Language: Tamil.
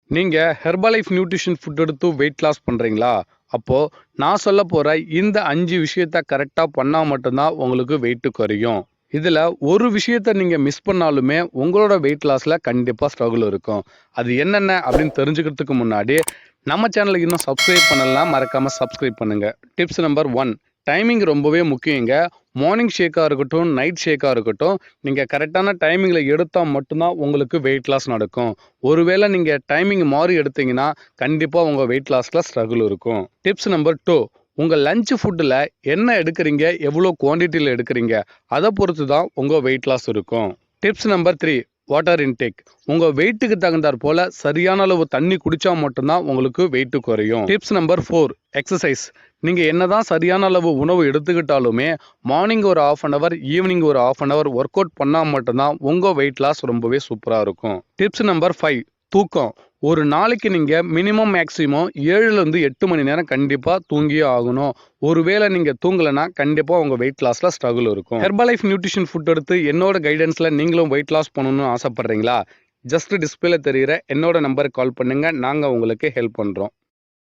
நீங்க ஹெர்பலைஃப் நியூட்ரிஷன் ஃபுட் எடுத்து வெயிட் லாஸ் பண்றீங்களா? அப்போ நான் சொல்லப் போற இந்த 5 விஷயத்த கரெக்ட்டா பண்ணா மட்டும்தான் உங்களுக்கு வெயிட் குறையும். இதுல ஒரு விஷயத்த நீங்க மிஸ் பண்ணாலுமே உங்களோட வெயிட் லாஸ்ல கண்டிப்பா ஸ்ட்ரகிள் இருக்கும். அது என்னென்ன அப்படின்னு தெரிஞ்சுக்கிறதுக்கு முன்னாடி நம்ம சேனலுக்கு இன்னும் சப்ஸ்கிரைப் பண்ணலனா மறக்காம சப்ஸ்கிரைப் பண்ணுங்க. டிப்ஸ் நம்பர் 1, டைமிங் ரொம்பவே முக்கியங்க. மார்னிங் ஷேக்கா இருக்கட்டும், நைட் ஷேக்கா இருக்கட்டும், நீங்க கரெக்டான டைமிங்ல எடுத்தா மட்டும்தான் உங்களுக்கு வெயிட் லாஸ் நடக்கும். ஒருவேளை நீங்க டைமிங் மாறி எடுத்தீங்கன்னா கண்டிப்பா உங்க வெயிட் லாஸ்ல ஸ்ட்ரகிள் இருக்கும். டிப்ஸ் நம்பர் 2, உங்க லஞ்ச் ஃபுட்டில் என்ன எடுக்கிறீங்க, எவ்வளோ குவான்டிட்டியில் எடுக்கிறீங்க, அதை பொறுத்து தான் உங்கள் வெயிட் லாஸ் இருக்கும். Tips number 3, water intake. உங்கள் வெயிட்டுக்கு தகுந்தாற் போல சரியான அளவு தண்ணி குடித்தா மட்டும்தான் உங்களுக்கு வெயிட் குறையும். Tips number 4, exercise. நீங்கள் என்னதான் சரியான அளவு உணவு எடுத்துக்கிட்டாலுமே மார்னிங் ஒரு 1/2 hour, ஈவினிங் ஒரு 1/2 hour ஒர்க் அவுட் பண்ணால் மட்டும்தான் உங்கள் வெயிட் லாஸ் ரொம்பவே சூப்பராக இருக்கும். டிப்ஸ் நம்பர் 5, தூக்கம். ஒரு நாளைக்கு நீங்கள் மினிமம் மேக்ஸிமம் 7லேருந்து 8 மணி நேரம் கண்டிப்பாக தூங்கியே ஆகணும். ஒருவேளை நீங்கள் தூங்கலைன்னா கண்டிப்பாக உங்கள் வெயிட் லாஸில் ஸ்ட்ரகிள் இருக்கும். ஹெர்பலைஃப் நியூட்ரிஷன் ஃபுட் எடுத்து என்னோட கைடன்ஸில் நீங்களும் வெயிட் லாஸ் பண்ணணும்னு ஆசைப்பட்றீங்களா? ஜஸ்ட் டிஸ்பிளேல தெரிகிற என்னோட நம்பருக்கு கால் பண்ணுங்கள். நாங்கள் உங்களுக்கு ஹெல்ப் பண்ணுறோம்.